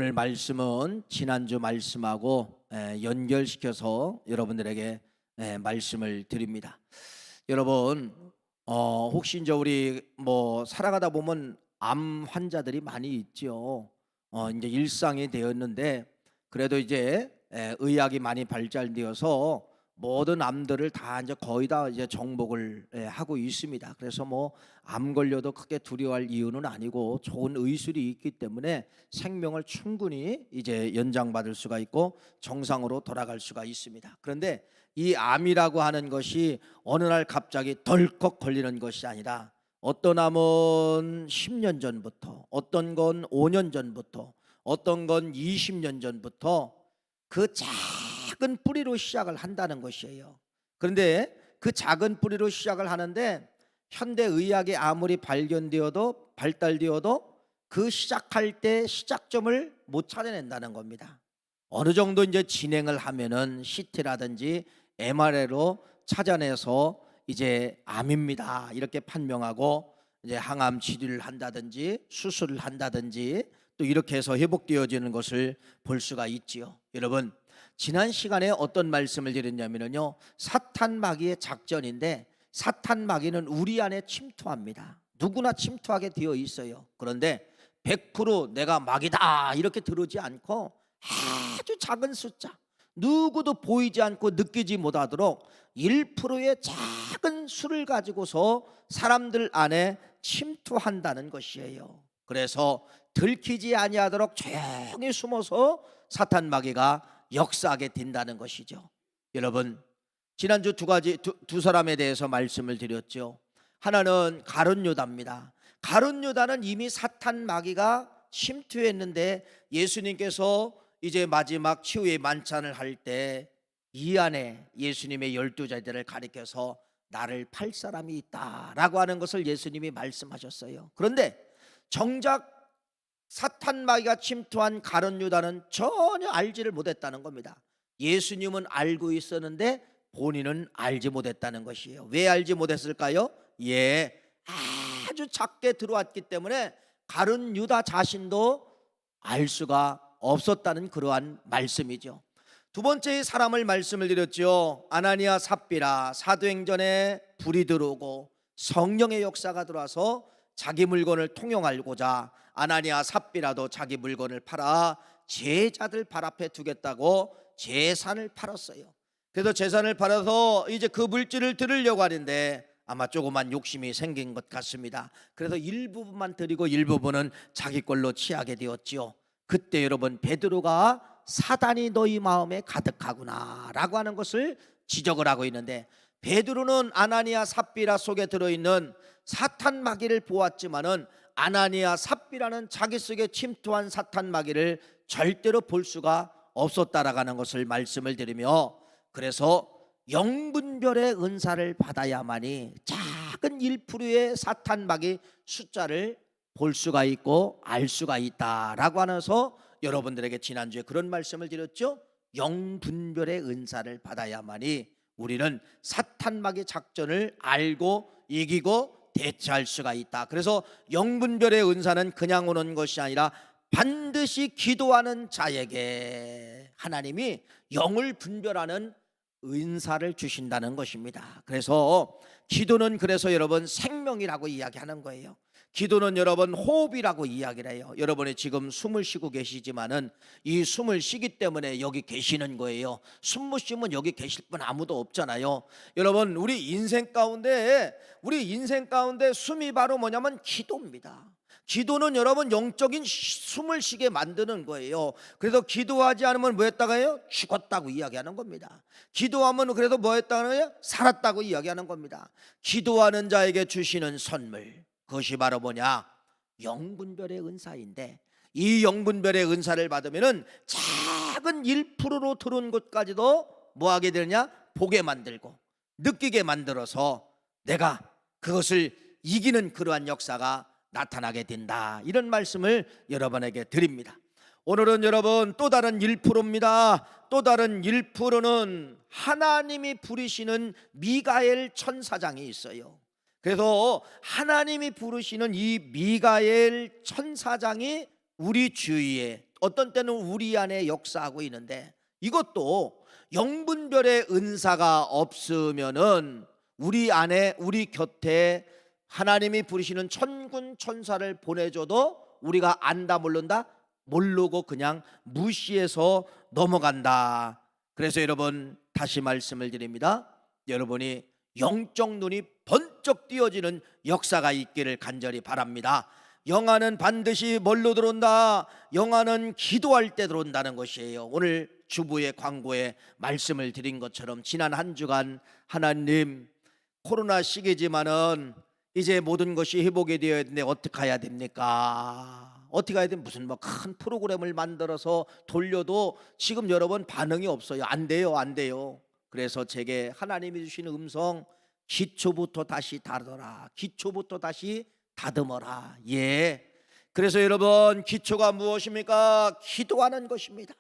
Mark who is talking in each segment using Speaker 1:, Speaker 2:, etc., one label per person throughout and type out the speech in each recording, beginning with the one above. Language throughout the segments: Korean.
Speaker 1: 오늘 말씀은 지난주 말씀하고 연결시켜서 여러분들에게 말씀을 드립니다. 여러분, 혹시 이제 우리 살아가다 보면 암 환자들이 많이 있죠. 이제 일상이 되었는데 그래도 이제 의학이 많이 발달되어서 모든 암들을 다 이제 거의 다 이제 정복을 하고 있습니다. 그래서 암 걸려도 크게 두려워할 이유는 아니고 좋은 의술이 있기 때문에 생명을 충분히 이제 연장받을 수가 있고 정상으로 돌아갈 수가 있습니다. 그런데 이 암이라고 하는 것이 어느 날 갑자기 덜컥 걸리는 것이 아니라 어떤 암은 10년 전부터, 어떤 건 5년 전부터, 어떤 건 20년 전부터 그 작은 뿌리로 시작을 한다는 것이에요. 그런데 그 작은 뿌리로 시작을 하는데 현대 의학이 아무리 발달되어도 그 시작할 때 시작점을 못 찾아낸다는 겁니다. 어느 정도 이제 진행을 하면은 CT라든지 MRI로 찾아내서 이제 암입니다 이렇게 판명하고 이제 항암 치료를 한다든지 수술을 한다든지 또 이렇게 해서 회복되어지는 것을 볼 수가 있지요. 여러분, 지난 시간에 어떤 말씀을 드렸냐면요, 사탄 마귀의 작전인데 사탄 마귀는 우리 안에 침투합니다. 누구나 침투하게 되어 있어요. 그런데 100% 내가 마귀다 이렇게 들어오지 않고 아주 작은 숫자, 누구도 보이지 않고 느끼지 못하도록 1%의 작은 수를 가지고서 사람들 안에 침투한다는 것이에요. 그래서 들키지 아니하도록 조용히 숨어서 사탄 마귀가 역사하게 된다는 것이죠. 여러분, 지난주 두 사람에 대해서 말씀을 드렸죠. 하나는 가룟 유다입니다. 가룟 유다는 이미 사탄 마귀가 침투했는데 예수님께서 이제 마지막 치유의 만찬을 할 때 이 안에 예수님의 12제자들을 가리켜서 나를 팔 사람이 있다라고 하는 것을 예수님이 말씀하셨어요. 그런데 정작 사탄 마귀가 침투한 가룟 유다는 전혀 알지를 못했다는 겁니다. 예수님은 알고 있었는데 본인은 알지 못했다는 것이에요. 왜 알지 못했을까요? 아주 작게 들어왔기 때문에 가룟 유다 자신도 알 수가 없었다는 그러한 말씀이죠. 두 번째 사람을 말씀을 드렸죠. 아나니아 삽비라, 사도행전에 불이 들어오고 성령의 역사가 들어와서 자기 물건을 통용하고자 아나니아 삽비라도 자기 물건을 팔아 제자들 발 앞에 두겠다고 재산을 팔았어요. 그래서 재산을 팔아서 이제 그 물질을 드리려고 하는데 아마 조그만 욕심이 생긴 것 같습니다. 그래서 일부분만 드리고 일부분은 자기 걸로 취하게 되었지요. 그때 여러분, 베드로가 사단이 너희 마음에 가득하구나 라고 하는 것을 지적을 하고 있는데, 베드로는 아나니아 삽비라 속에 들어있는 사탄 마귀를 보았지만은 아나니아 삽비라는 자기 속에 침투한 사탄 마귀를 절대로 볼 수가 없었다라는 것을 말씀을 드리며, 그래서 영분별의 은사를 받아야만이 작은 1%의 사탄 마귀 숫자를 볼 수가 있고 알 수가 있다라고 하면서 여러분들에게 지난주에 그런 말씀을 드렸죠. 영분별의 은사를 받아야만이 우리는 사탄 마귀 작전을 알고 이기고 대처할 수가 있다. 그래서 영분별의 은사는 그냥 오는 것이 아니라 반드시 기도하는 자에게 하나님이 영을 분별하는 은사를 주신다는 것입니다. 그래서 기도는 그래서 여러분 생명이라고 이야기하는 거예요. 기도는 여러분 호흡이라고 이야기를 해요. 여러분이 지금 숨을 쉬고 계시지만은 이 숨을 쉬기 때문에 여기 계시는 거예요. 숨 못 쉬면 여기 계실 분 아무도 없잖아요. 여러분, 우리 인생 가운데 숨이 바로 뭐냐면 기도입니다. 기도는 여러분 영적인 숨을 쉬게 만드는 거예요. 그래서 기도하지 않으면 뭐 했다가 해요? 죽었다고 이야기하는 겁니다. 기도하면 그래도 뭐 했다가 해요? 살았다고 이야기하는 겁니다. 기도하는 자에게 주시는 선물, 그것이 바로 뭐냐? 영분별의 은사인데, 이 영분별의 은사를 받으면은 작은 1%로 들어온 것까지도 뭐 하게 되느냐? 보게 만들고 느끼게 만들어서 내가 그것을 이기는 그러한 역사가 나타나게 된다. 이런 말씀을 여러분에게 드립니다. 오늘은 여러분 또 다른 1%입니다. 또 다른 1%는 하나님이 부르시는 미가엘 천사장이 있어요. 그래서 하나님이 부르시는 이 미가엘 천사장이 우리 주위에 어떤 때는 우리 안에 역사하고 있는데, 이것도 영분별의 은사가 없으면은 우리 안에, 우리 곁에 하나님이 부르시는 천군 천사를 보내줘도 우리가 안다 모른다? 모르고 그냥 무시해서 넘어간다. 그래서 여러분, 다시 말씀을 드립니다. 여러분이 영적 눈이 번쩍 띄어지는 역사가 있기를 간절히 바랍니다. 영화는 반드시 뭘로 들어온다? 영화는 기도할 때 들어온다는 것이에요. 오늘 주부의 광고에 말씀을 드린 것처럼 지난 한 주간 하나님, 코로나 시기지만은 이제 모든 것이 회복이 되어야 되는데 어떻게 해야 됩니까? 어떻게 해야 돼? 무슨 뭐 큰 프로그램을 만들어서 돌려도 지금 여러분 반응이 없어요. 안 돼요, 안 돼요. 그래서 제게 하나님이 주시는 음성, 기초부터 다시 다더라. 기초부터 다시 다듬어라. 예. 그래서 여러분, 기초가 무엇입니까? 기도하는 것입니다.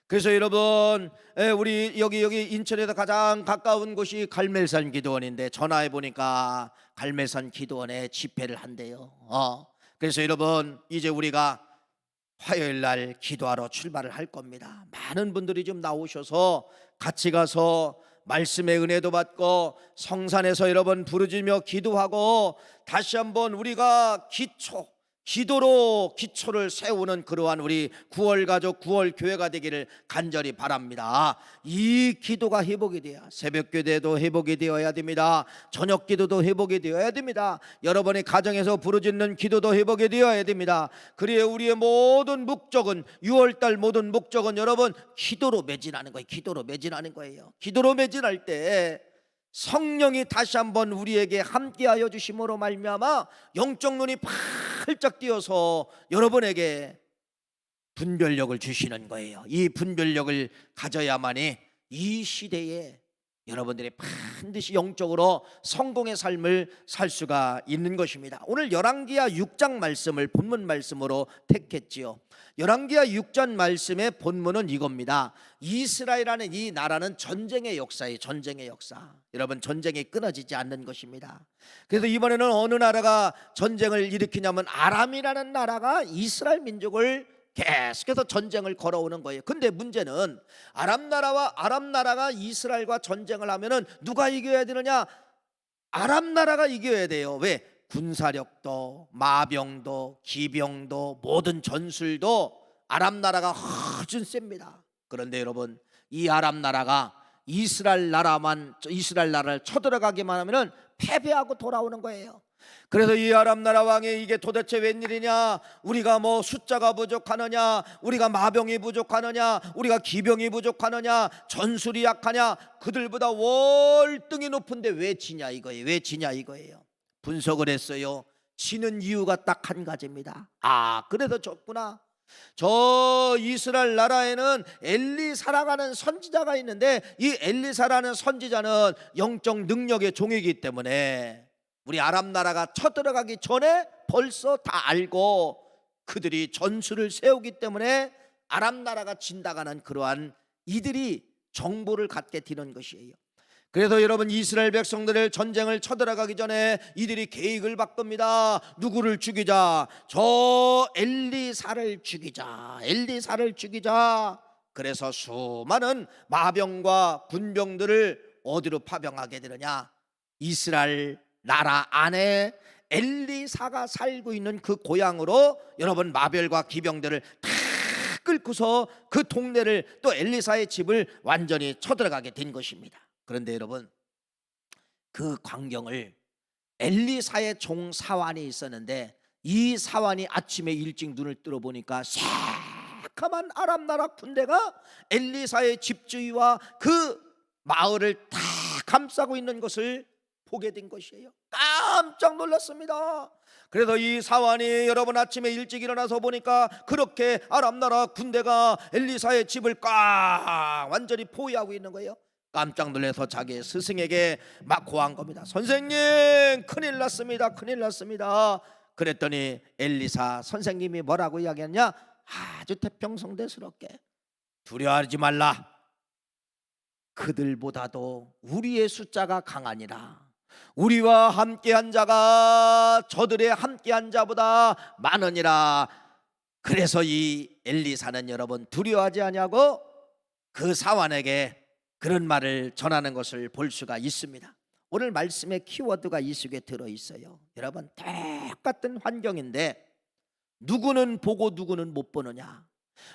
Speaker 1: 그래서 여러분, 우리 여기 인천에서 가장 가까운 곳이 갈멜산 기도원인데 전화해 보니까 갈멜산 기도원에 집회를 한대요. 그래서 여러분, 이제 우리가 화요일 날 기도하러 출발을 할 겁니다. 많은 분들이 좀 나오셔서 같이 가서 말씀의 은혜도 받고 성산에서 여러분 부르짖으며 기도하고 다시 한번 우리가 기도로 기초를 세우는 그러한 우리 9월 가족 9월 교회가 되기를 간절히 바랍니다. 이 기도가 회복이 돼야 새벽 기도도 회복이 되어야 됩니다. 저녁 기도도 회복이 되어야 됩니다. 여러분의 가정에서 부르짖는 기도도 회복이 되어야 됩니다. 그래야 우리의 모든 목적은 6월달 모든 목적은 여러분 기도로 매진하는 거예요. 기도로 매진하는 거예요. 기도로 매진할 때 성령이 다시 한번 우리에게 함께하여 주심으로 말미암아 영적 눈이 활짝 띄어서 여러분에게 분별력을 주시는 거예요. 이 분별력을 가져야만이 이 시대에 여러분들이 반드시 영적으로 성공의 삶을 살 수가 있는 것입니다. 오늘 열왕기하 6장 말씀을 본문 말씀으로 택했지요. 열왕기하 6장 말씀의 본문은 이겁니다. 이스라엘이라는 이 나라는 전쟁의 역사예요. 전쟁의 역사. 여러분, 전쟁이 끊어지지 않는 것입니다. 그래서 이번에는 어느 나라가 전쟁을 일으키냐면 아람이라는 나라가 이스라엘 민족을 계속해서 전쟁을 걸어오는 거예요. 근데 문제는 아람 나라가 이스라엘과 전쟁을 하면은 누가 이겨야 되느냐? 아람 나라가 이겨야 돼요. 왜? 군사력도 마병도 기병도 모든 전술도 아람 나라가 훨씬 셉니다. 그런데 여러분, 이 아람 나라가 이스라엘 나라를 쳐들어가기만 하면은 패배하고 돌아오는 거예요. 그래서 이 아람 나라 왕이 이게 도대체 웬일이냐? 우리가 뭐 숫자가 부족하느냐? 우리가 마병이 부족하느냐? 우리가 기병이 부족하느냐? 전술이 약하냐? 그들보다 월등히 높은데 왜 지냐 이거예요. 왜 지냐 이거예요. 분석을 했어요. 지는 이유가 딱 한 가지입니다. 그래서 졌구나. 저 이스라엘 나라에는 엘리사라는 선지자가 있는데 이 엘리사라는 선지자는 영적 능력의 종이기 때문에 우리 아람 나라가 쳐들어가기 전에 벌써 다 알고 그들이 전술을 세우기 때문에 아람 나라가 진다가는 그러한 이들이 정보를 갖게 되는 것이에요. 그래서 여러분, 이스라엘 백성들을 전쟁을 쳐들어가기 전에 이들이 계획을 바꿉니다. 누구를 죽이자? 저 엘리사를 죽이자. 엘리사를 죽이자. 그래서 수많은 마병과 군병들을 어디로 파병하게 되느냐? 이스라엘 나라 안에 엘리사가 살고 있는 그 고향으로 여러분 마병과 기병들을 다 끌고서 그 동네를 또 엘리사의 집을 완전히 쳐들어가게 된 것입니다. 그런데 여러분, 그 광경을 엘리사의 종 사환이 있었는데 이 사환이 아침에 일찍 눈을 뜨러 보니까 새카만 아람 나라 군대가 엘리사의 집 주위와 그 마을을 다 감싸고 있는 것을 보게 된 것이에요. 깜짝 놀랐습니다. 그래서 이 사환이 여러분 아침에 일찍 일어나서 보니까 그렇게 아람 나라 군대가 엘리사의 집을 꽉 완전히 포위하고 있는 거예요. 깜짝 놀라서 자기 스승에게 막 고한 겁니다. 선생님, 큰일 났습니다. 큰일 났습니다. 그랬더니 엘리사 선생님이 뭐라고 이야기했냐? 아주 태평성대스럽게, 두려워하지 말라. 그들보다도 우리의 숫자가 강하니라. 우리와 함께한 자가 저들의 함께한 자보다 많으니라. 그래서 이 엘리사는 여러분 두려워하지 아니하고 그 사환에게 그런 말을 전하는 것을 볼 수가 있습니다. 오늘 말씀의 키워드가 이 속에 들어있어요. 여러분, 똑같은 환경인데 누구는 보고 누구는 못 보느냐?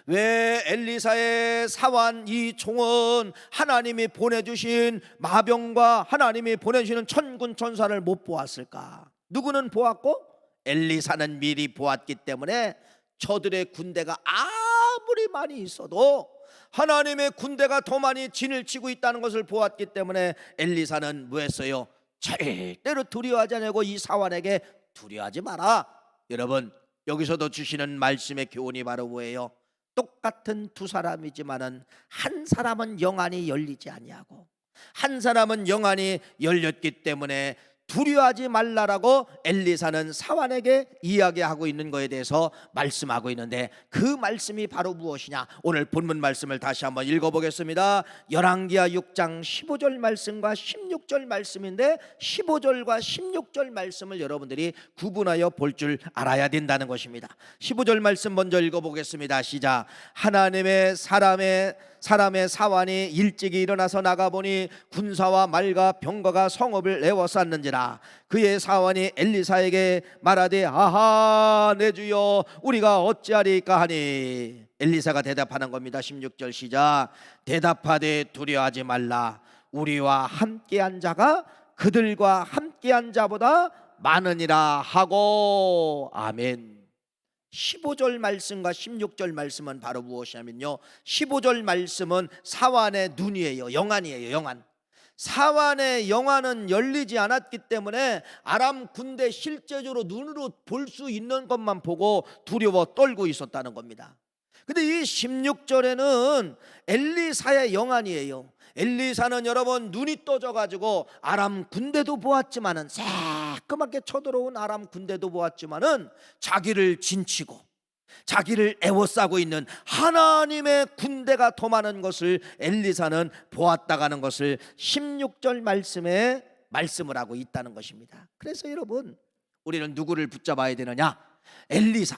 Speaker 1: 왜 엘리사의 사환 이 종은 하나님이 보내주신 마병과 하나님이 보내주시는 천군 천사를 못 보았을까? 누구는 보았고 엘리사는 미리 보았기 때문에 저들의 군대가 아무리 많이 있어도 하나님의 군대가 더 많이 진을 치고 있다는 것을 보았기 때문에 엘리사는 뭐 했어요? 절대로 두려워하지 않고 이 사환에게 두려워하지 마라. 여러분, 여기서도 주시는 말씀의 교훈이 바로 뭐예요? 똑같은 두 사람이지만은 한 사람은 영안이 열리지 아니하고 한 사람은 영안이 열렸기 때문에 두려워하지 말라라고 엘리사는 사환에게 이야기하고 있는 것에 대해서 말씀하고 있는데, 그 말씀이 바로 무엇이냐? 오늘 본문 말씀을 다시 한번 읽어보겠습니다. 열왕기하 6장 15절 말씀과 16절 말씀인데 15절과 16절 말씀을 여러분들이 구분하여 볼 줄 알아야 된다는 것입니다. 15절 말씀 먼저 읽어보겠습니다. 시작. 하나님의 사람의 사환이 일찍이 일어나서 나가보니 군사와 말과 병거가 성읍을 에워쌌는지라. 그의 사환이 엘리사에게 말하되 아하 내 주여 우리가 어찌하리까 하니. 엘리사가 대답하는 겁니다. 16절 시작. 대답하되 두려워하지 말라. 우리와 함께한 자가 그들과 함께한 자보다 많으니라 하고. 아멘. 15절 말씀과 16절 말씀은 바로 무엇이냐면요, 15절 말씀은 사환의 눈이에요. 영안이에요. 영안. 사환의 영안은 열리지 않았기 때문에 아람 군대 실제적으로 눈으로 볼 수 있는 것만 보고 두려워 떨고 있었다는 겁니다. 근데 이 16절에는 엘리사의 영안이에요. 엘리사는 여러분 눈이 떠져가지고 아람 군대도 보았지만은, 새까맣게 쳐들어온 아람 군대도 보았지만은 자기를 진치고 자기를 애워싸고 있는 하나님의 군대가 더 많은 것을 엘리사는 보았다가는 것을 16절 말씀에 말씀을 하고 있다는 것입니다. 그래서 여러분, 우리는 누구를 붙잡아야 되느냐? 엘리사.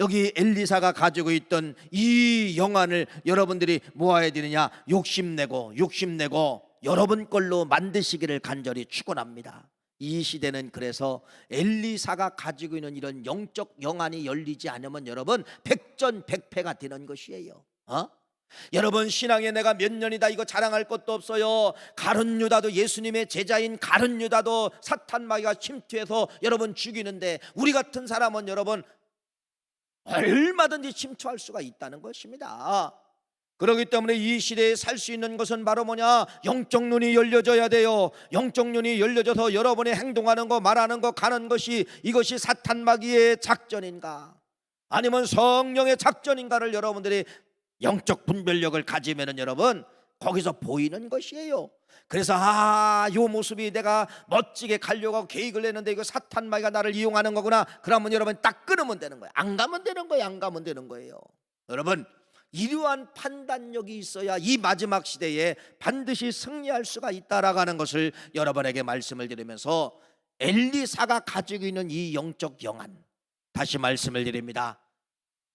Speaker 1: 여기 엘리사가 가지고 있던 이 영안을 여러분들이 모아야 되느냐? 욕심내고 여러분 걸로 만드시기를 간절히 축원합니다. 이 시대는 그래서 엘리사가 가지고 있는 이런 영적 영안이 열리지 않으면 여러분 백전백패가 되는 것이에요. 여러분, 신앙에 내가 몇 년이다 이거 자랑할 것도 없어요. 가룟 유다도, 예수님의 제자인 가룟 유다도 사탄 마귀가 침투해서 여러분 죽이는데, 우리 같은 사람은 여러분 얼마든지 침투할 수가 있다는 것입니다. 그렇기 때문에 이 시대에 살 수 있는 것은 바로 뭐냐? 영적 눈이 열려져야 돼요. 영적 눈이 열려져서 여러분이 행동하는 거, 말하는 거, 가는 것이 이것이 사탄 마귀의 작전인가 아니면 성령의 작전인가를 여러분들이 영적 분별력을 가지면은 여러분 거기서 보이는 것이에요. 그래서 요 모습이 내가 멋지게 가려고 하고 계획을 내는데 이거 사탄 마귀가 나를 이용하는 거구나. 그러면 여러분 딱 끊으면 되는 거예요. 안 가면 되는 거예요. 안 가면 되는 거예요. 여러분, 이러한 판단력이 있어야 이 마지막 시대에 반드시 승리할 수가 있다라고 하는 것을 여러분에게 말씀을 드리면서, 엘리사가 가지고 있는 이 영적 영안, 다시 말씀을 드립니다.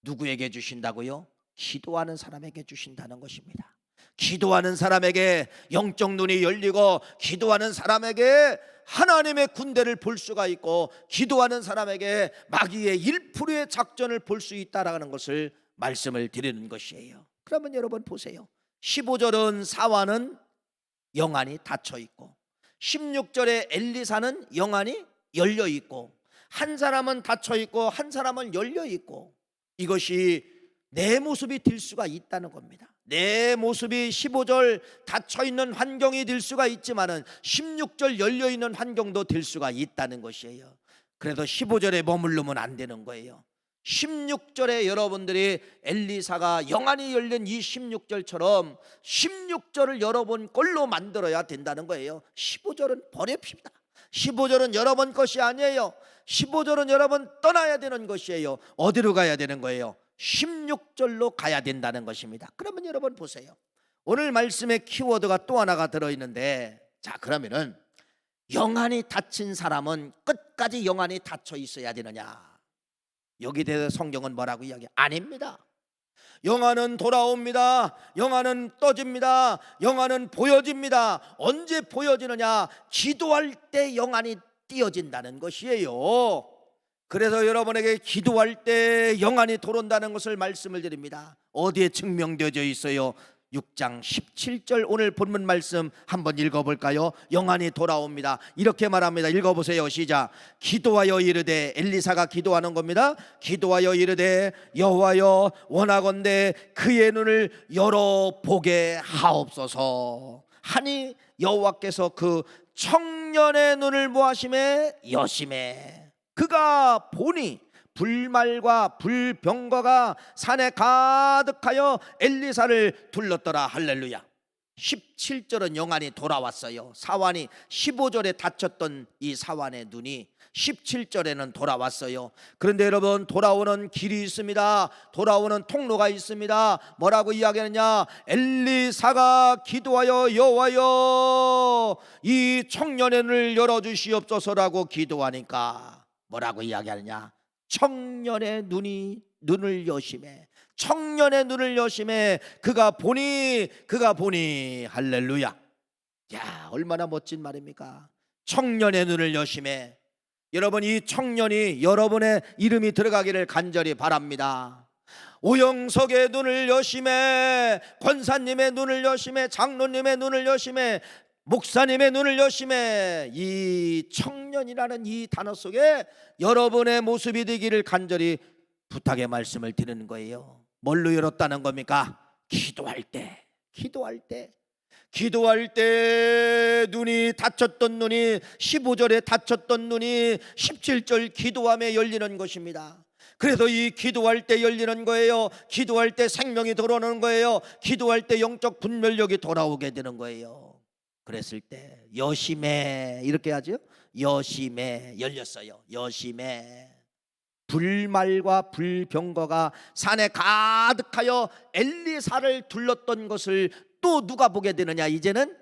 Speaker 1: 누구에게 주신다고요? 기도하는 사람에게 주신다는 것입니다. 기도하는 사람에게 영적 눈이 열리고, 기도하는 사람에게 하나님의 군대를 볼 수가 있고, 기도하는 사람에게 마귀의 1%의 작전을 볼 수 있다라는 것을 말씀을 드리는 것이에요. 그러면 여러분 보세요. 15절은 사환은 영안이 닫혀 있고 16절에 엘리사는 영안이 열려 있고, 한 사람은 닫혀 있고 한 사람은 열려 있고, 이것이 내 모습이 될 수가 있다는 겁니다. 내 모습이 15절 닫혀 있는 환경이 될 수가 있지만은 16절 열려 있는 환경도 될 수가 있다는 것이에요. 그래서 15절에 머무르면 안 되는 거예요. 16절에 여러분들이 엘리사가 영안이 열린 이 16절처럼 16절을 여러분 걸로 만들어야 된다는 거예요. 15절은 버립시다. 15절은 여러분 것이 아니에요. 15절은 여러분 떠나야 되는 것이에요. 어디로 가야 되는 거예요? 16절로 가야 된다는 것입니다. 그러면 여러분 보세요. 오늘 말씀에 키워드가 또 하나가 들어있는데, 자, 그러면은 영안이 닫힌 사람은 끝까지 영안이 닫혀 있어야 되느냐? 여기 대해서 성경은 뭐라고 이야기? 아닙니다. 영화는 돌아옵니다. 영화는 떠집니다. 영화는 보여집니다. 언제 보여지느냐? 기도할 때 영안이 띄어진다는 것이에요. 그래서 여러분에게 기도할 때 영안이 돌아온다는 것을 말씀을 드립니다. 어디에 증명되어져 있어요? 6장 17절 오늘 본문 말씀 한번 읽어볼까요? 영안이 돌아옵니다. 이렇게 말합니다. 읽어보세요. 시작. 기도하여 이르되, 엘리사가 기도하는 겁니다. 기도하여 이르되 여호와여 원하건대 그의 눈을 열어보게 하옵소서 하니 여호와께서 그 청년의 눈을 뭐하심에? 여심해. 그가 보니 불말과 불병거가 산에 가득하여 엘리사를 둘렀더라. 할렐루야. 17절은 영안이 돌아왔어요. 사환이 15절에 다쳤던 이 사환의 눈이 17절에는 돌아왔어요. 그런데 여러분, 돌아오는 길이 있습니다. 돌아오는 통로가 있습니다. 뭐라고 이야기하느냐? 엘리사가 기도하여 여호와여 이 청년의 눈을 열어주시옵소서라고 기도하니까 뭐라고 이야기하느냐? 청년의 눈을 여심해. 청년의 눈을 여심해. 그가 보니 할렐루야. 야, 얼마나 멋진 말입니까? 청년의 눈을 여심해. 여러분, 이 청년이 여러분의 이름이 들어가기를 간절히 바랍니다. 오영석의 눈을 여심해. 권사님의 눈을 여심해. 장로님의 눈을 여심해. 목사님의 눈을 여심해. 이 청년이라는 이 단어 속에 여러분의 모습이 되기를 간절히 부탁의 말씀을 드리는 거예요. 뭘로 열었다는 겁니까? 기도할 때. 기도할 때 눈이 닫혔던 눈이 15절에 닫혔던 눈이 17절 기도함에 열리는 것입니다. 그래서 이 기도할 때 열리는 거예요. 기도할 때 생명이 돌아오는 거예요. 기도할 때 영적 분별력이 돌아오게 되는 거예요. 그랬을 때 여심해 이렇게 하죠. 여심해 열렸어요. 여심해. 불말과 불병거가 산에 가득하여 엘리사를 둘렀던 것을 또 누가 보게 되느냐? 이제는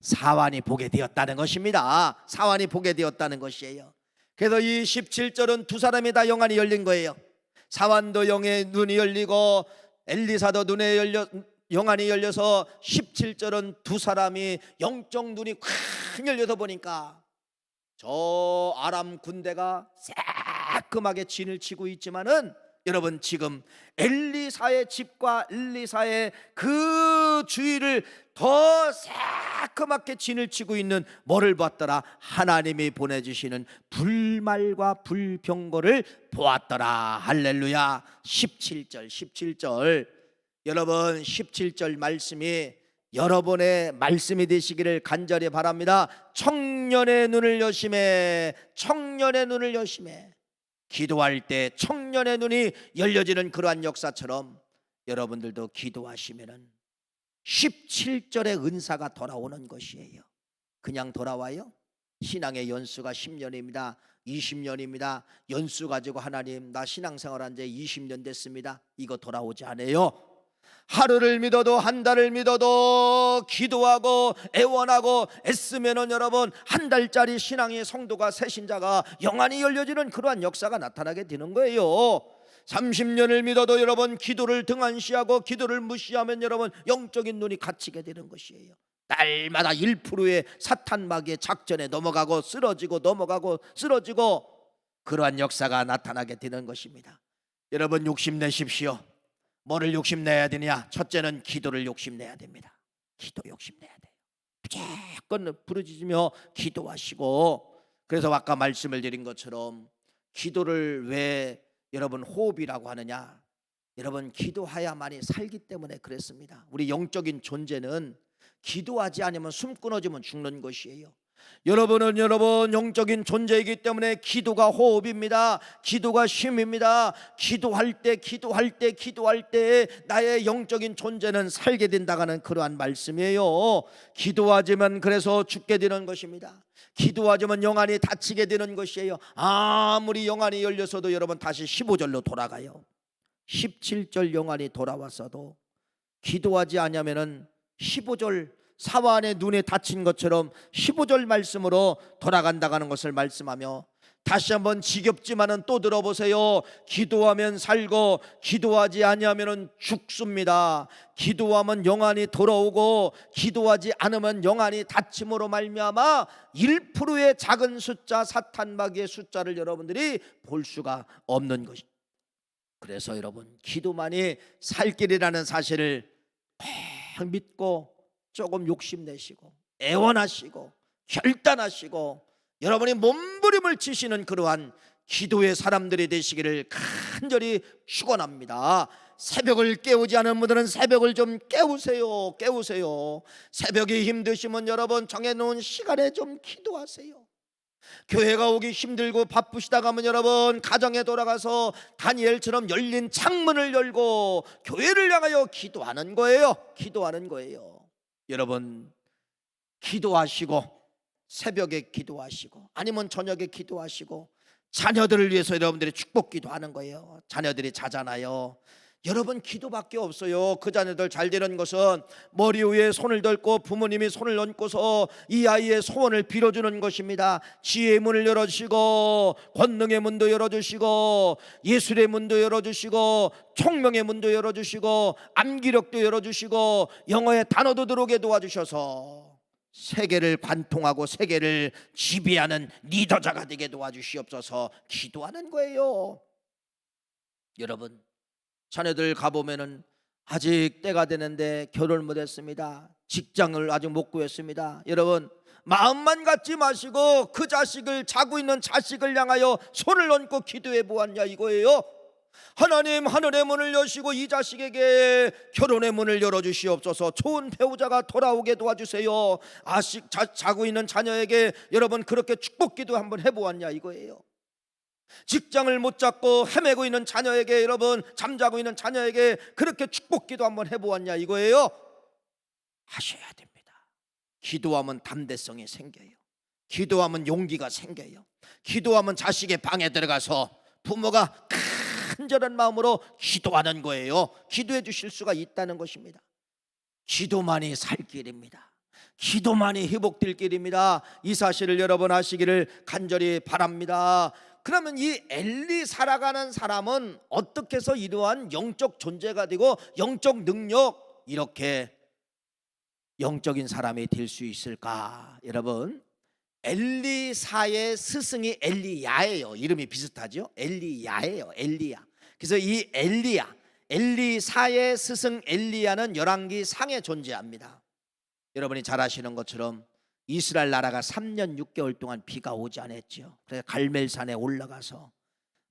Speaker 1: 사환이 보게 되었다는 것입니다. 사환이 보게 되었다는 것이에요. 그래서 이 17절은 두 사람이 다 영안이 열린 거예요. 사환도 영의 눈이 열리고 엘리사도 영안이 열려서 17절은 두 사람이 영적 눈이 콱 열려서 보니까 저 아람 군대가 새까맣게 진을 치고 있지만은 여러분, 지금 엘리사의 집과 엘리사의 그 주위를 더 새까맣게 진을 치고 있는 뭐를 봤더라? 하나님이 보내주시는 불말과 불병거를 보았더라. 할렐루야. 17절 여러분, 17절 말씀이 여러분의 말씀이 되시기를 간절히 바랍니다. 청년의 눈을 여심해. 청년의 눈을 여심해. 기도할 때 청년의 눈이 열려지는 그러한 역사처럼 여러분들도 기도하시면은 17절의 은사가 돌아오는 것이에요. 그냥 돌아와요? 신앙의 연수가 10년입니다. 20년입니다. 연수 가지고 하나님 나 신앙생활한 지 20년 됐습니다. 이거 돌아오지 않아요. 하루를 믿어도 한 달을 믿어도 기도하고 애원하고 애쓰면은 여러분 한 달짜리 신앙의 성도가 새신자가 영안이 열려지는 그러한 역사가 나타나게 되는 거예요. 30년을 믿어도 여러분 기도를 등한시하고 기도를 무시하면 여러분 영적인 눈이 갇히게 되는 것이에요. 날마다 1%의 사탄 마귀의 작전에 넘어가고 쓰러지고 그러한 역사가 나타나게 되는 것입니다. 여러분 욕심내십시오. 뭐를 욕심내야 되냐? 첫째는 기도를 욕심내야 됩니다. 기도 욕심내야 돼요. 무조건 부르짖으며 기도하시고, 그래서 아까 말씀을 드린 것처럼 기도를 왜 여러분 호흡이라고 하느냐? 여러분 기도해야만이 살기 때문에 그랬습니다. 우리 영적인 존재는 기도하지 않으면 숨 끊어지면 죽는 것이에요. 여러분은 여러분 영적인 존재이기 때문에 기도가 호흡입니다. 기도가 쉼입니다. 기도할 때 나의 영적인 존재는 살게 된다는 그러한 말씀이에요. 기도하지만 그래서 죽게 되는 것입니다. 기도하지만 영안이 닫히게 되는 것이에요. 아무리 영안이 열려서도 여러분 다시 15절로 돌아가요. 17절 영안이 돌아왔어도 기도하지 않으면은 15절 사환의 눈에 닫힌 것처럼 15절 말씀으로 돌아간다는 것을 말씀하며 다시 한번 지겹지만은 또 들어보세요. 기도하면 살고 기도하지 아니하면 죽습니다. 기도하면 영안이 돌아오고 기도하지 않으면 영안이 닫힘으로 말미암아 1%의 작은 숫자, 사탄마귀의 숫자를 여러분들이 볼 수가 없는 것입니다. 그래서 여러분, 기도만이 살 길이라는 사실을 꼭 믿고 조금 욕심내시고 애원하시고 결단하시고 여러분이 몸부림을 치시는 그러한 기도의 사람들이 되시기를 간절히 축원합니다. 새벽을 깨우지 않은 분들은 새벽을 좀 깨우세요. 새벽이 힘드시면 여러분 정해놓은 시간에 좀 기도하세요. 교회가 오기 힘들고 바쁘시다가 하면 여러분 가정에 돌아가서 다니엘처럼 열린 창문을 열고 교회를 향하여 기도하는 거예요. 여러분, 기도하시고 새벽에 기도하시고 아니면 저녁에 기도하시고 자녀들을 위해서 여러분들이 축복 기도하는 거예요. 자녀들이 자잖아요. 여러분, 기도밖에 없어요. 그 자녀들 잘 되는 것은 머리 위에 손을 들고 부모님이 손을 얹고서 이 아이의 소원을 빌어주는 것입니다. 지혜의 문을 열어주시고 권능의 문도 열어주시고 예술의 문도 열어주시고 총명의 문도 열어주시고 암기력도 열어주시고 영어의 단어도 들어오게 도와주셔서 세계를 관통하고 세계를 지배하는 리더자가 되게 도와주시옵소서 기도하는 거예요. 여러분, 자녀들 가보면은 아직 때가 되는데 결혼 못했습니다. 직장을 아직 못 구했습니다. 여러분, 마음만 갖지 마시고 그 자식을, 자고 있는 자식을 향하여 손을 얹고 기도해 보았냐 이거예요. 하나님, 하늘의 문을 여시고 이 자식에게 결혼의 문을 열어주시옵소서. 좋은 배우자가 돌아오게 도와주세요. 자고 있는 자녀에게 여러분 그렇게 축복 기도 한번 해보았냐 이거예요. 직장을 못 잡고 헤매고 있는 자녀에게 여러분, 잠자고 있는 자녀에게 그렇게 축복 기도 한번 해보았냐 이거예요. 하셔야 됩니다. 기도하면 담대성이 생겨요. 기도하면 용기가 생겨요. 기도하면 자식의 방에 들어가서 부모가 간절한 마음으로 기도하는 거예요. 기도해 주실 수가 있다는 것입니다. 기도만이 살 길입니다. 기도만이 회복될 길입니다. 이 사실을 여러분 아시기를 간절히 바랍니다. 그러면 이 엘리 살아가는 사람은 어떻게 해서 이러한 영적 존재가 되고 영적 능력, 이렇게 영적인 사람이 될 수 있을까? 여러분, 엘리사의 스승이 엘리야예요. 이름이 비슷하죠? 엘리야예요. 엘리야. 그래서 이 엘리사의 스승 엘리야는 열왕기 상에 존재합니다. 여러분이 잘 아시는 것처럼 이스라엘 나라가 3년 6개월 동안 비가 오지 않았죠. 그래서 갈멜산에 올라가서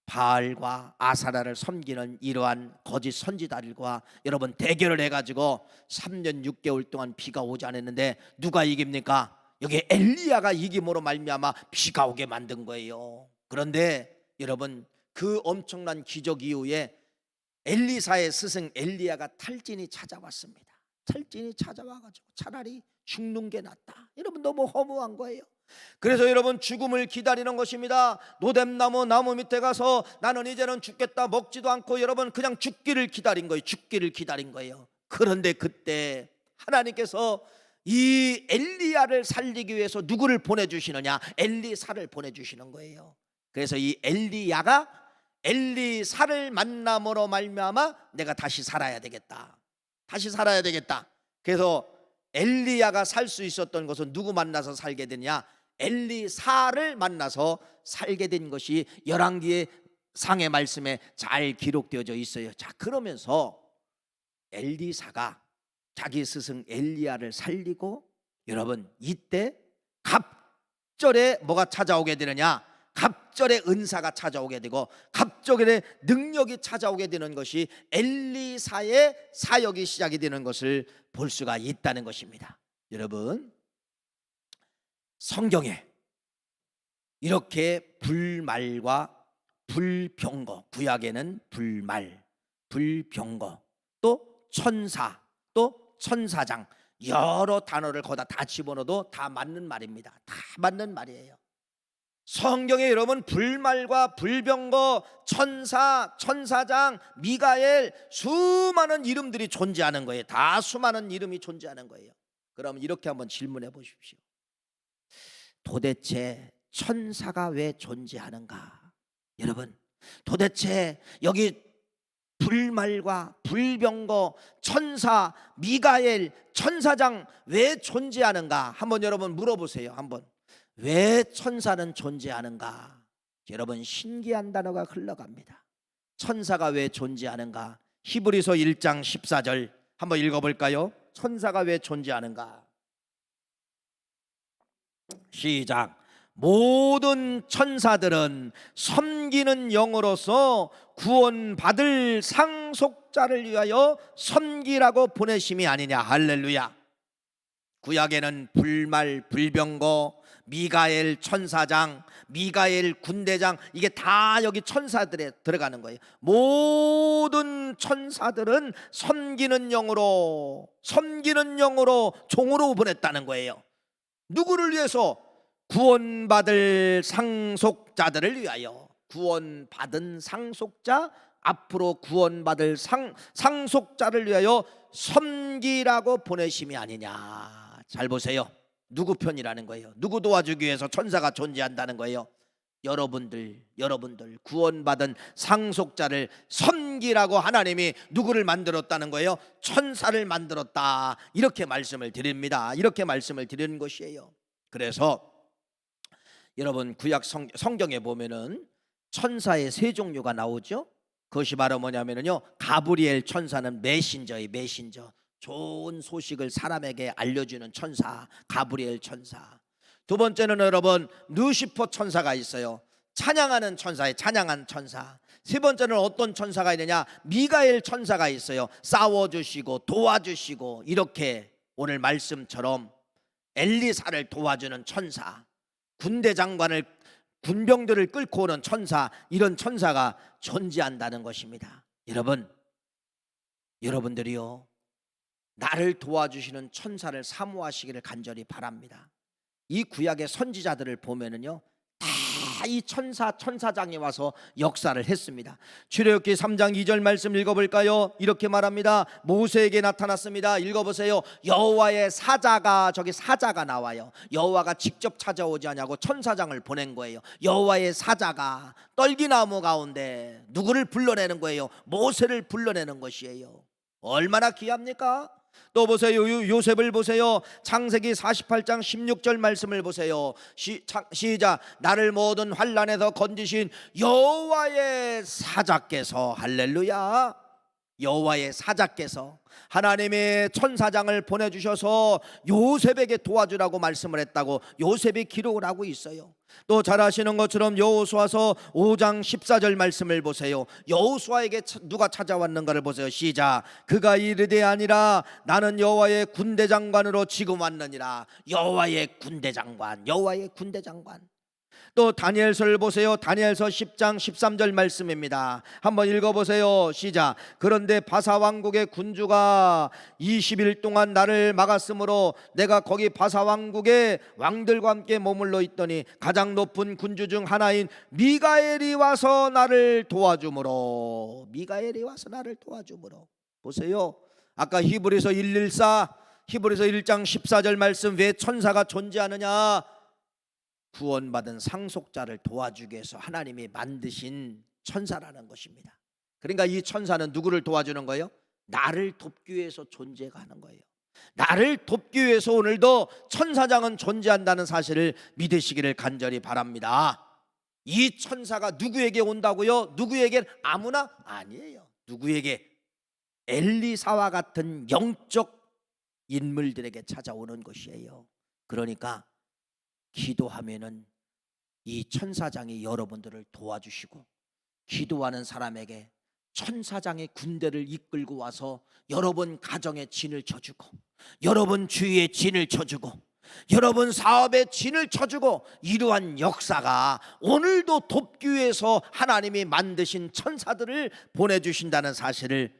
Speaker 1: 바알과 아사라를 섬기는 이러한 거짓 선지자들과 여러분 대결을 해가지고 3년 6개월 동안 비가 오지 않았는데 누가 이깁니까? 여기 엘리야가 이김으로 말미암아 비가 오게 만든 거예요. 그런데 여러분, 그 엄청난 기적 이후에 엘리사의 스승 엘리야가 탈진이 찾아왔습니다. 탈진이 찾아와가지고 차라리 죽는 게 낫다. 여러분, 너무 허무한 거예요. 그래서 여러분 죽음을 기다리는 것입니다. 노뎀나무 나무 밑에 가서 나는 이제는 죽겠다 먹지도 않고 여러분 그냥 죽기를 기다린 거예요. 그런데 그때 하나님께서 이 엘리야를 살리기 위해서 누구를 보내주시느냐? 엘리사를 보내주시는 거예요. 그래서 이 엘리야가 엘리사를 만남으로 말미암아 내가 다시 살아야 되겠다. 그래서 엘리야가 살 수 있었던 것은 누구 만나서 살게 되냐? 엘리사를 만나서 살게 된 것이 열왕기의 상의 말씀에 잘 기록되어져 있어요. 자, 그러면서 엘리사가 자기 스승 엘리야를 살리고 여러분 이때 갑절에 뭐가 찾아오게 되느냐? 갑절의 은사가 찾아오게 되고 갑절의 능력이 찾아오게 되는 것이 엘리사의 사역이 시작이 되는 것을 볼 수가 있다는 것입니다. 여러분, 성경에 이렇게 불말과 불병거, 구약에는 불말, 불병거, 또 천사, 또 천사장, 여러 단어를 거기다 다 집어넣어도 다 맞는 말입니다. 다 맞는 말이에요. 성경에 여러분 불말과 불병거, 천사, 천사장, 미가엘 수많은 이름들이 존재하는 거예요. 다 수많은 이름이 존재하는 거예요. 그럼 이렇게 한번 질문해 보십시오. 도대체 천사가 왜 존재하는가? 여러분, 도대체 여기 불말과 불병거, 천사, 미가엘, 천사장 왜 존재하는가? 한번 여러분 물어보세요. 한번 왜 천사는 존재하는가? 여러분, 신기한 단어가 흘러갑니다. 천사가 왜 존재하는가? 히브리서 1장 14절 한번 읽어볼까요? 천사가 왜 존재하는가? 시작. 모든 천사들은 섬기는 영으로서 구원받을 상속자를 위하여 섬기라고 보내심이 아니냐. 할렐루야. 구약에는 불말, 불병거, 미가엘 천사장, 미가엘 군대장, 이게 다 여기 천사들에 들어가는 거예요. 모든 천사들은 섬기는 영으로 종으로 보냈다는 거예요. 누구를 위해서? 구원받을 상속자들을 위하여. 구원받은 상속자, 앞으로 구원받을 상속자를 위하여 섬기라고 보내심이 아니냐. 잘 보세요. 누구 편이라는 거예요? 누구 도와주기 위해서 천사가 존재한다는 거예요? 여러분들 구원받은 상속자를 섬기라고 하나님이 누구를 만들었다는 거예요? 천사를 만들었다. 이렇게 말씀을 드립니다. 이렇게 말씀을 드리는 것이에요. 그래서 여러분, 구약 성경에 보면은 천사의 세 종류가 나오죠. 그것이 바로 뭐냐면요, 가브리엘 천사는 메신저예요. 메신저, 좋은 소식을 사람에게 알려주는 천사, 가브리엘 천사. 두 번째는 여러분, 루시퍼 천사가 있어요. 찬양하는 천사예요. 찬양한 천사. 세 번째는 어떤 천사가 있느냐, 미가엘 천사가 있어요. 싸워주시고 도와주시고, 이렇게 오늘 말씀처럼 엘리사를 도와주는 천사, 군대 장관을, 군병들을 끌고 오는 천사, 이런 천사가 존재한다는 것입니다. 여러분들이요, 나를 도와주시는 천사를 사모하시기를 간절히 바랍니다. 이 구약의 선지자들을 보면은요, 다 이 천사장이 와서 역사를 했습니다. 출애굽기 3장 2절 말씀 읽어볼까요? 이렇게 말합니다. 모세에게 나타났습니다. 읽어보세요. 여호와의 사자가, 저기 사자가 나와요. 여호와가 직접 찾아오지 않냐고 천사장을 보낸 거예요. 여호와의 사자가 떨기나무 가운데 누구를 불러내는 거예요? 모세를 불러내는 것이에요. 얼마나 귀합니까? 또 보세요. 요셉을 보세요. 창세기 48장 16절 말씀을 보세요. 시작. 나를 모든 환난에서 건지신 여호와의 사자께서, 할렐루야, 여호와의 사자께서 하나님의 천사장을 보내주셔서 요셉에게 도와주라고 말씀을 했다고 요셉이 기록을 하고 있어요. 또 잘 아시는 것처럼 여호수아서 5장 14절 말씀을 보세요. 여호수아에게 누가 찾아왔는가를 보세요. 시작. 그가 이르되 아니라 나는 여호와의 군대장관으로 지금 왔느니라. 여호와의 군대장관, 여호와의 군대장관. 또 다니엘서를 보세요. 다니엘서 10장 13절 말씀입니다. 한번 읽어보세요. 시작. 그런데 바사 왕국의 군주가 20일 동안 나를 막았으므로 내가 거기 바사 왕국의 왕들과 함께 머물러 있더니 가장 높은 군주 중 하나인 미가엘이 와서 나를 도와주므로, 미가엘이 와서 나를 도와주므로. 보세요. 아까 히브리서 114, 히브리서 1장 14절 말씀, 왜 천사가 존재하느냐? 구원받은 상속자를 도와주기 위해서 하나님이 만드신 천사라는 것입니다. 그러니까 이 천사는 누구를 도와주는 거예요? 나를 돕기 위해서 존재하는 거예요. 나를 돕기 위해서 오늘도 천사장은 존재한다는 사실을 믿으시기를 간절히 바랍니다. 이 천사가 누구에게 온다고요? 누구에게? 아무나? 아니에요. 누구에게? 엘리사와 같은 영적 인물들에게 찾아오는 것이에요. 그러니까 기도하면은 이 천사장이 여러분들을 도와주시고, 기도하는 사람에게 천사장의 군대를 이끌고 와서 여러분 가정에 진을 쳐주고, 여러분 주위에 진을 쳐주고, 여러분 사업에 진을 쳐주고, 이러한 역사가 오늘도 돕기 위해서 하나님이 만드신 천사들을 보내주신다는 사실을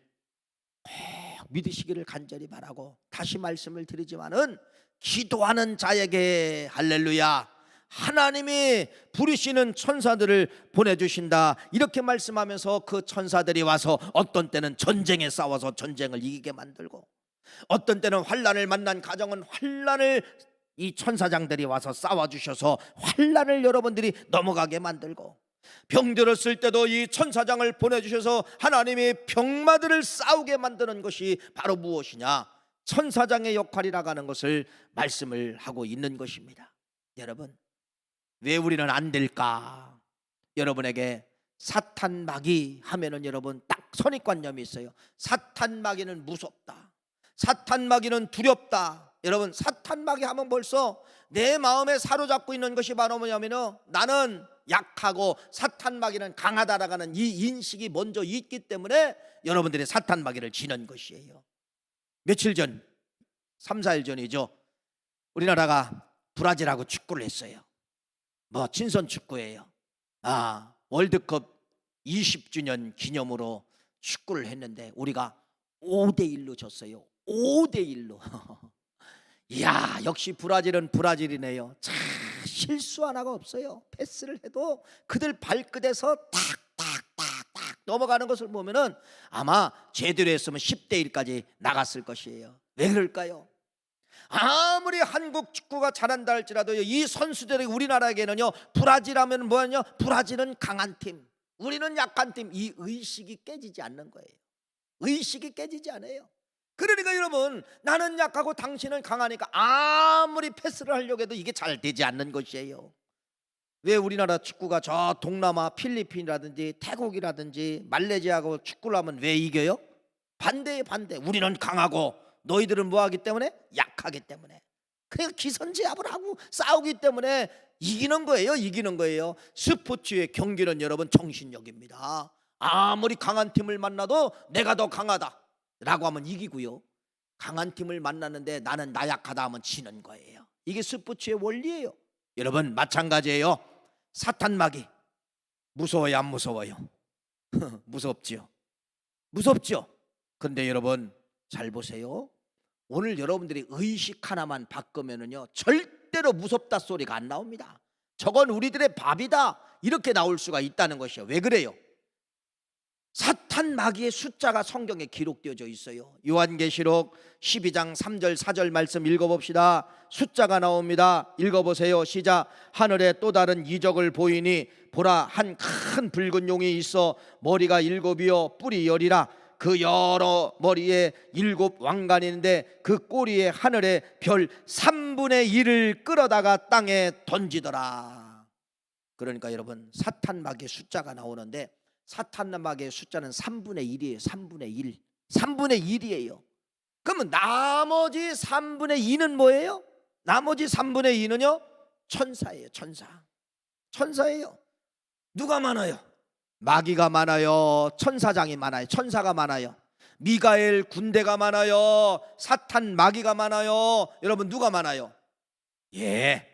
Speaker 1: 꼭 믿으시기를 간절히 바라고, 다시 말씀을 드리지만은 기도하는 자에게, 할렐루야, 하나님이 부르시는 천사들을 보내주신다, 이렇게 말씀하면서 그 천사들이 와서 어떤 때는 전쟁에 싸워서 전쟁을 이기게 만들고, 어떤 때는 환난을 만난 가정은 환난을 이 천사장들이 와서 싸워주셔서 환난을 여러분들이 넘어가게 만들고, 병들었을 때도 이 천사장을 보내주셔서 하나님이 병마들을 싸우게 만드는 것이 바로 무엇이냐? 천사장의 역할이라고 하는 것을 말씀을 하고 있는 것입니다. 여러분, 왜 우리는 안 될까? 여러분에게 사탄 마귀 하면은 여러분 딱 선입관념이 있어요. 사탄 마귀는 무섭다, 사탄 마귀는 두렵다. 여러분, 사탄 마귀 하면 벌써 내 마음에 사로잡고 있는 것이 바로 뭐냐면요, 나는 약하고 사탄 마귀는 강하다라고 하는 이 인식이 먼저 있기 때문에 여러분들이 사탄 마귀를 지는 것이에요. 며칠 전, 3, 4일 전이죠, 우리나라가 브라질하고 축구를 했어요. 뭐 친선 축구예요. 월드컵 20주년 기념으로 축구를 했는데 우리가 5대1로 졌어요. 5대1로. 이야, 역시 브라질은 브라질이네요. 참 실수 하나가 없어요. 패스를 해도 그들 발끝에서 탁탁탁탁 넘어가는 것을 보면은 아마 제대로 했으면 10대1까지 나갔을 것이에요. 왜 그럴까요? 아무리 한국 축구가 잘한다 할지라도 이 선수들이 우리나라에게는요, 브라질 하면 뭐냐, 브라질은 강한 팀, 우리는 약한 팀, 이 의식이 깨지지 않는 거예요. 의식이 깨지지 않아요. 그러니까 여러분, 나는 약하고 당신은 강하니까 아무리 패스를 하려고 해도 이게 잘 되지 않는 것이에요. 왜 우리나라 축구가 저 동남아 필리핀이라든지 태국이라든지 말레이시아하고 축구를 하면 왜 이겨요? 반대에 반대. 우리는 강하고 너희들은 뭐하기 때문에? 약하기 때문에. 그냥 기선제압을 하고 싸우기 때문에 이기는 거예요. 이기는 거예요. 스포츠의 경기는 여러분 정신력입니다. 아무리 강한 팀을 만나도 내가 더 강하다 라고 하면 이기고요, 강한 팀을 만났는데 나는 나약하다 하면 지는 거예요. 이게 스포츠의 원리예요. 여러분, 마찬가지예요. 사탄 마귀 무서워요, 안 무서워요? 무섭죠. 무섭죠. 그런데 여러분 잘 보세요. 오늘 여러분들이 의식 하나만 바꾸면은요, 절대로 무섭다 소리가 안 나옵니다. 저건 우리들의 밥이다 이렇게 나올 수가 있다는 것이에요. 왜 그래요? 사탄 마귀의 숫자가 성경에 기록되어져 있어요. 요한계시록 12장 3절 4절 말씀 읽어봅시다. 숫자가 나옵니다. 읽어보세요. 시작. 하늘에 또 다른 이적을 보이니 보라, 한 큰 붉은 용이 있어 머리가 7이요 뿔이 10이라. 그 여러 머리에 7 왕관이 있는데 그 꼬리에 하늘의 별 3분의 1을 끌어다가 땅에 던지더라. 그러니까 여러분, 사탄 마귀의 숫자가 나오는데 사탄 마귀의 숫자는 3분의 1이에요. 3분의 1. 3분의 1이에요. 그러면 나머지 3분의 2는 뭐예요? 나머지 3분의 2는요? 천사예요. 천사. 천사예요. 누가 많아요? 마귀가 많아요. 천사장이 많아요. 천사가 많아요. 미가엘 군대가 많아요. 사탄 마귀가 많아요. 여러분, 누가 많아요? 예,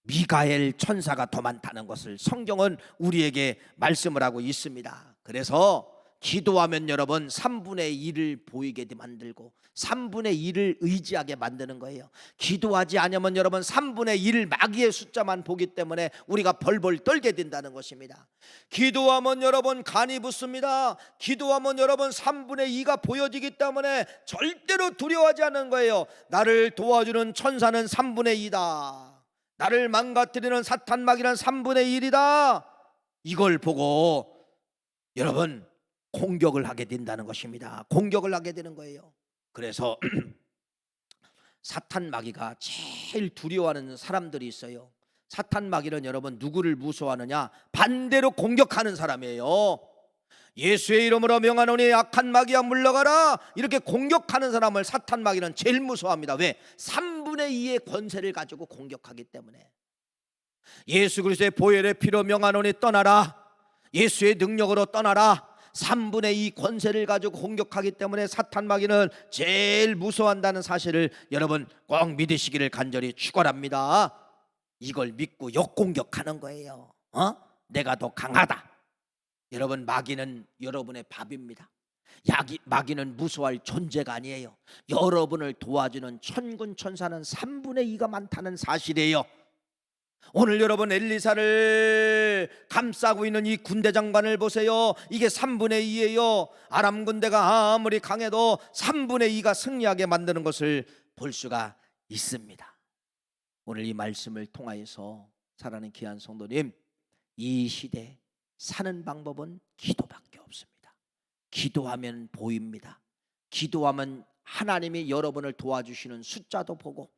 Speaker 1: 미가엘 천사가 더 많다는 것을 성경은 우리에게 말씀을 하고 있습니다. 그래서 기도하면 여러분 3분의 1을 보이게 만들고 3분의 1을 의지하게 만드는 거예요. 기도하지 않으면 여러분 3분의 1 마귀의 숫자만 보기 때문에 우리가 벌벌 떨게 된다는 것입니다. 기도하면 여러분 간이 붙습니다. 기도하면 여러분 3분의 2가 보여지기 때문에 절대로 두려워하지 않는 거예요. 나를 도와주는 천사는 3분의 2다. 나를 망가뜨리는 사탄 마귀는 3분의 1이다. 이걸 보고 여러분 공격을 하게 된다는 것입니다. 공격을 하게 되는 거예요. 그래서 사탄 마귀가 제일 두려워하는 사람들이 있어요. 사탄 마귀는 여러분 누구를 무서워하느냐? 반대로 공격하는 사람이에요. 예수의 이름으로 명하노니 악한 마귀야 물러가라, 이렇게 공격하는 사람을 사탄 마귀는 제일 무서워합니다. 왜? 3분의 2의 권세를 가지고 공격하기 때문에. 예수 그리스도의 보혈의 피로 명하노니 떠나라, 예수의 능력으로 떠나라. 3분의 2 권세를 가지고 공격하기 때문에 사탄 마귀는 제일 무서워한다는 사실을 여러분 꼭 믿으시기를 간절히 축원합니다. 이걸 믿고 역공격하는 거예요. 내가 더 강하다. 여러분, 마귀는 여러분의 밥입니다. 마귀는 무서워할 존재가 아니에요. 여러분을 도와주는 천군 천사는 3분의 2가 많다는 사실이에요. 오늘 여러분 엘리사를 감싸고 있는 이 군대 장관을 보세요. 이게 3분의 2예요. 아람 군대가 아무리 강해도 3분의 2가 승리하게 만드는 것을 볼 수가 있습니다. 오늘 이 말씀을 통하여서 사랑하는 귀한 성도님, 이 시대 사는 방법은 기도밖에 없습니다. 기도하면 보입니다. 기도하면 하나님이 여러분을 도와주시는 숫자도 보고,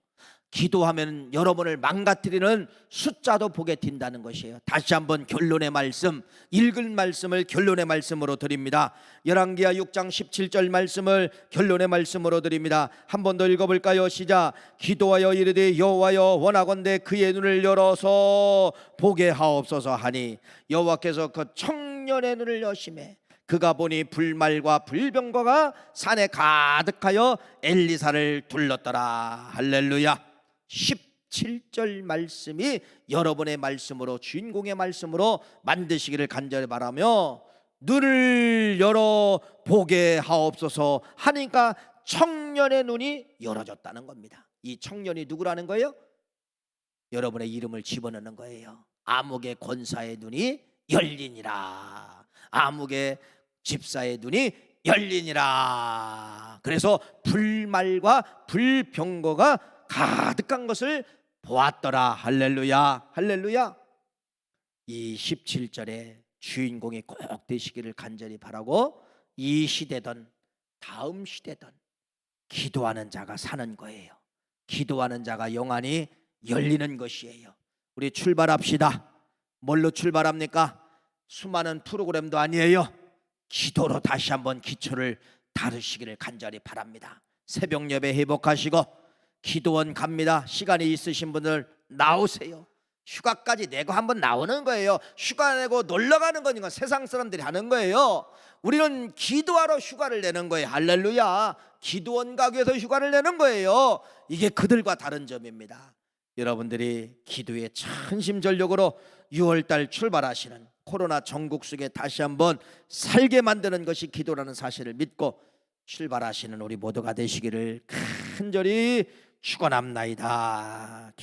Speaker 1: 기도하면 여러분을 망가뜨리는 숫자도 보게 된다는 것이에요. 다시 한번 결론의 말씀, 읽은 말씀을 결론의 말씀으로 드립니다. 열왕기하 6장 17절 말씀을 결론의 말씀으로 드립니다. 한 번 더 읽어볼까요? 시작. 기도하여 이르되 여호와여 원하건대 그의 눈을 열어서 보게 하옵소서 하니 여호와께서 그 청년의 눈을 여심해 그가 보니 불말과 불병거가 산에 가득하여 엘리사를 둘렀더라. 할렐루야. 17절 말씀이 여러분의 말씀으로, 주인공의 말씀으로 만드시기를 간절히 바라며, 눈을 열어 보게 하옵소서 하니까 청년의 눈이 열어졌다는 겁니다. 이 청년이 누구라는 거예요? 여러분의 이름을 집어넣는 거예요. 아목의 권사의 눈이 열리니라. 아목의 집사의 눈이 열리니라. 그래서 불말과 불병거가 가득한 것을 보았더라. 할렐루야. 할렐루야. 이 17절에 주인공이 꼭 되시기를 간절히 바라고, 이 시대든 다음 시대든 기도하는 자가 사는 거예요. 기도하는 자가 영안이 열리는 것이에요. 우리 출발합시다. 뭘로 출발합니까? 수많은 프로그램도 아니에요. 기도로 다시 한번 기초를 다루시기를 간절히 바랍니다. 새벽 예배 회복하시고 기도원 갑니다. 시간이 있으신 분들 나오세요. 휴가까지 내고 한번 나오는 거예요. 휴가 내고 놀러 가는 거니까 세상 사람들이 하는 거예요. 우리는 기도하러 휴가를 내는 거예요. 할렐루야. 기도원 가기 위해서 휴가를 내는 거예요. 이게 그들과 다른 점입니다. 여러분들이 기도에 전심전력으로 6월달 출발하시는, 코로나 전국 속에 다시 한번 살게 만드는 것이 기도라는 사실을 믿고 출발하시는 우리 모두가 되시기를 간절히 축원합나이다.